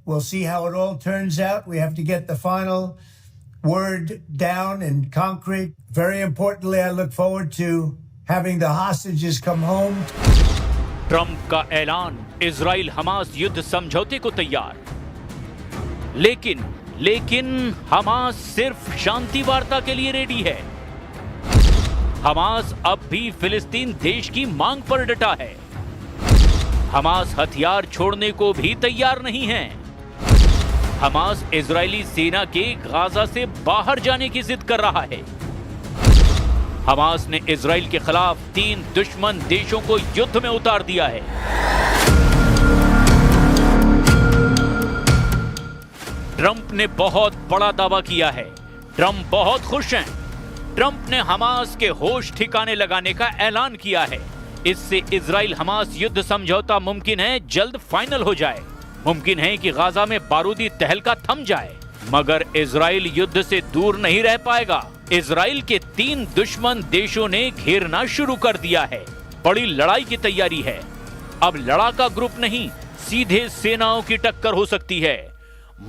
We'll see how it all turns out. We have to get the final word down in concrete. Very importantly, I look forward to having the hostages come home. Trump का ऐलान, Israel Hamas युद्ध समझौते को तैयार। लेकिन Hamas सिर्फ शांति वार्ता के लिए रेडी है। हमास अब भी फिलिस्तीन देश की मांग पर डटा है। हमास हथियार छोड़ने को भी तैयार नहीं है। हमास इजरायली सेना के गाजा से बाहर जाने की जिद कर रहा है। हमास ने इजराइल के खिलाफ 3 दुश्मन देशों को युद्ध में उतार दिया है। ट्रंप ने बहुत बड़ा दावा किया है। ट्रंप बहुत खुश हैं। ट्रंप ने हमास के होश ठिकाने लगाने का ऐलान किया है। इससे इजराइल हमास युद्ध समझौता मुमकिन है जल्द फाइनल हो जाए। मुमकिन है कि गाजा में बारूदी तहलका थम जाए, मगर इजराइल युद्ध से दूर नहीं रह पाएगा। इजराइल के 3 दुश्मन देशों ने घेरना शुरू कर दिया है। बड़ी लड़ाई की तैयारी है। अब लड़ाका ग्रुप नहीं, सीधे सेनाओं की टक्कर हो सकती है।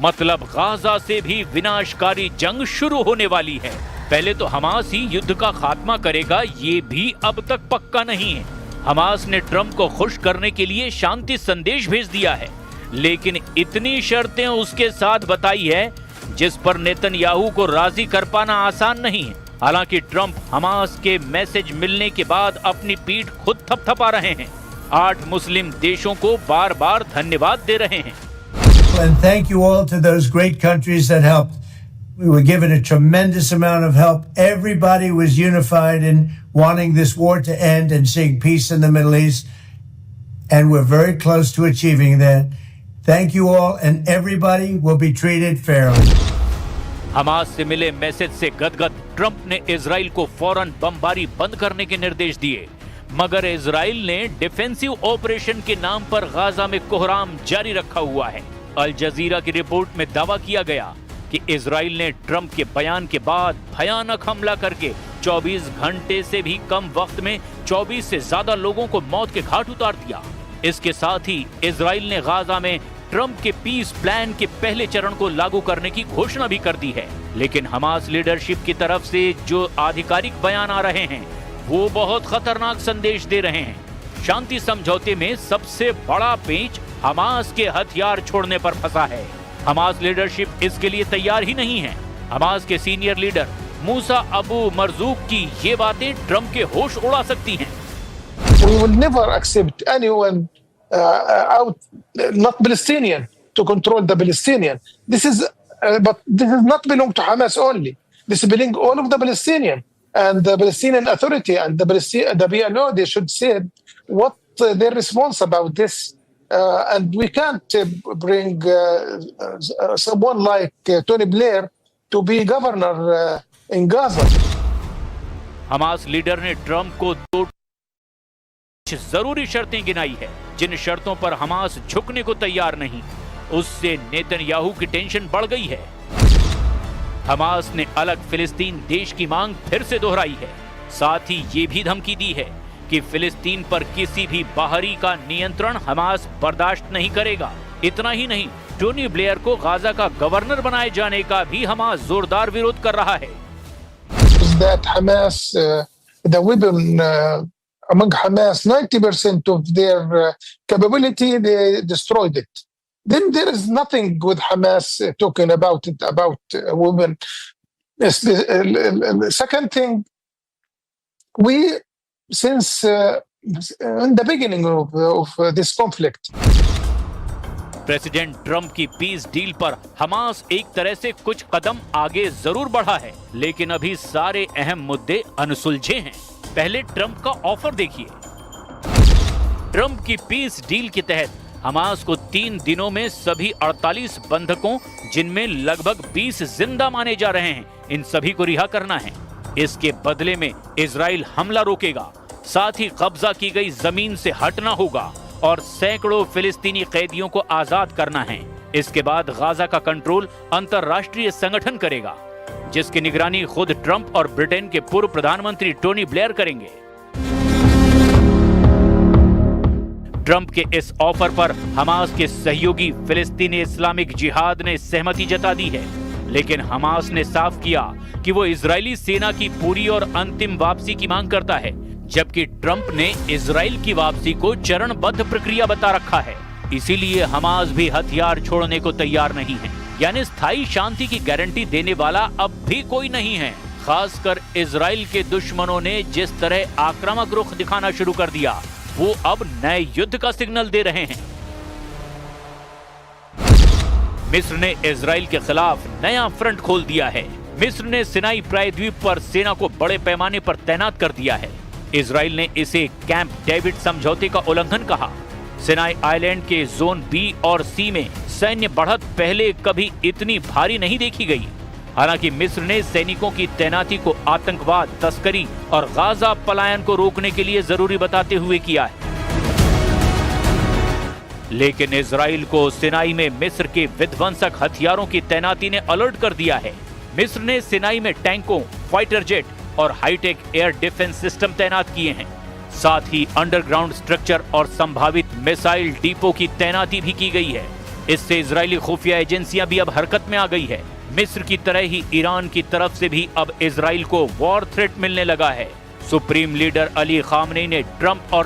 मतलब गाजा से भी विनाशकारी जंग शुरू होने वाली है। पहले तो हमास ही युद्ध का खात्मा करेगा, ये भी अब तक पक्का नहीं है। हमास ने ट्रंप को खुश करने के लिए शांति संदेश भेज दिया है, लेकिन इतनी शर्तें उसके साथ बताई है जिस पर नेतन्याहू को राजी कर पाना आसान नहीं है। हालांकि ट्रंप हमास के मैसेज मिलने के बाद अपनी पीठ खुद थपथपा रहे हैं। 8 मुस्लिम देशों को बार-बार धन्यवाद दे रहे हैं। And thank you all to those great countries that helped. We were given a tremendous amount of help. Everybody was unified in wanting this war to end and seeing peace in the Middle East. And we're very close to achieving that. Thank you all, and everybody will be treated fairly. Hamas से मिले message से गदगद Trump ने Israel को फौरन बमबारी बंद करने के निर्देश दिए, मगर इजराइल ने डिफेंसिव ऑपरेशन के नाम पर गाजा में कोहराम जारी रखा हुआ है। अल जजीरा की रिपोर्ट में दावा किया गया कि इजराइल ने ट्रंप के बयान के बाद भयानक हमला करके 24 घंटे से भी कम वक्त में 24 से ज्यादा लोगों को मौत के घाट उतार दिया। इसके साथ ही इजराइल ने गाजा में ट्रंप के पीस प्लान के पहले चरण को लागू करने की घोषणा भी कर दी है। लेकिन हमास लीडरशिप की तरफ से जो आधिकारिक बयान आ रहे हैं वो बहुत खतरनाक संदेश दे रहे हैं। शांति समझौते में सबसे बड़ा पेंच हमास के हथियार छोड़ने पर फंसा है। हमास लीडरशिप इसके लिए तैयार ही नहीं है। हमास के सीनियर लीडर मूसा अबू मरजूक की ये बातें ट्रंप के होश उड़ा सकती हैं। We will never accept anyone not Palestinian to control the Palestinian. But this is not belong to Hamas only. This belong all of the Palestinian and the Palestinian Authority and the PLO. They should say what their response about this. And we can't bring someone like Tony Blair to be governor in Gaza. Hamas leader ने Trump को 2 जरूरी शर्तें गिनाई है, जिन शर्तों पर Hamas झुकने को तैयार नहीं। उससे नेतन्याहू की टेंशन बढ़ गई है। हमास ने अलग फिलिस्तीन देश की मांग फिर से दोहराई है। साथ ही ये भी धमकी दी है कि फिलिस्तीन पर किसी भी बाहरी का नियंत्रण हमास बर्दाश्त नहीं करेगा। इतना ही नहीं, टोनी ब्लेयर को गाजा का गवर्नर बनाए जाने का भी हमास जोरदार विरोध कर रहा है। That Hamas, the weapon among Hamas, 90% of their capability, they destroyed it. Then there is nothing with Hamas talking about it, about women. Second thing, we, since in the beginning of this conflict, president Trump की peace deal पर Hamas एक तरह से कुछ कदम आगे जरूर बढ़ा है, लेकिन अभी सारे अहम मुद्दे अनसुलझे हैं। पहले ट्रंप का ऑफर देखिए। ट्रंप की पीस डील के तहत हमास को 3 दिनों में सभी 48 बंधकों, जिनमें लगभग 20 जिंदा माने जा रहे हैं, इन सभी को रिहा करना है। इसके बदले में इजराइल हमला रोकेगा, साथ ही कब्जा की गई जमीन से हटना होगा और सैकड़ों फिलिस्तीनी कैदियों को आजाद करना है। इसके बाद गाजा का कंट्रोल अंतरराष्ट्रीय संगठन करेगा, जिसकी निगरानी खुद ट्रंप और ब्रिटेन के पूर्व प्रधानमंत्री टोनी ब्लेयर करेंगे। ट्रंप के इस ऑफर पर हमास के सहयोगी फिलिस्तीनी इस्लामिक जिहाद ने सहमति जता दी है, लेकिन हमास ने साफ किया कि वो इजरायली सेना की पूरी और अंतिम वापसी की मांग करता है, जबकि ट्रंप ने इजराइल की वापसी को चरणबद्ध प्रक्रिया बता रखा है। इसीलिए हमास भी हथियार छोड़ने को तैयार नहीं है, यानी स्थायी शांति की गारंटी देने वाला अब भी कोई नहीं है। खासकर इजराइल के दुश्मनों ने जिस तरह आक्रामक रुख दिखाना शुरू कर दिया, वो अब नए युद्ध का सिग्नल दे रहे हैं। मिस्र ने इजराइल के खिलाफ नया फ्रंट खोल दिया है। मिस्र ने सिनाई प्रायद्वीप पर सेना को बड़े पैमाने पर तैनात कर दिया है। इजराइल ने इसे कैंप डेविड समझौते का उल्लंघन कहा। सिनाई आइलैंड के जोन बी और सी में सैन्य बढ़त पहले कभी इतनी भारी नहीं देखी गई। हालांकि मिस्र ने सैनिकों की तैनाती को आतंकवाद, तस्करी और गाजा पलायन को रोकने के लिए जरूरी बताते हुए किया है, लेकिन इजराइल को सिनाई में मिस्र के विध्वंसक हथियारों की तैनाती ने अलर्ट कर दिया है। मिस्र ने सिनाई में टैंकों, फाइटर जेट और हाईटेक एयर डिफेंस सिस्टम तैनात किए हैं। साथ ही अंडरग्राउंड स्ट्रक्चर और संभावित मिसाइल डिपो की तैनाती भी की गई है। इससे इजरायली खुफिया एजेंसियां भी अब हरकत में आ गई है। मिस्र की तरह ही ईरान की तरफ से भी अब इजराइल को वॉर थ्रेट मिलने लगा है। सुप्रीम लीडर अली खामनेई ने ट्रंप और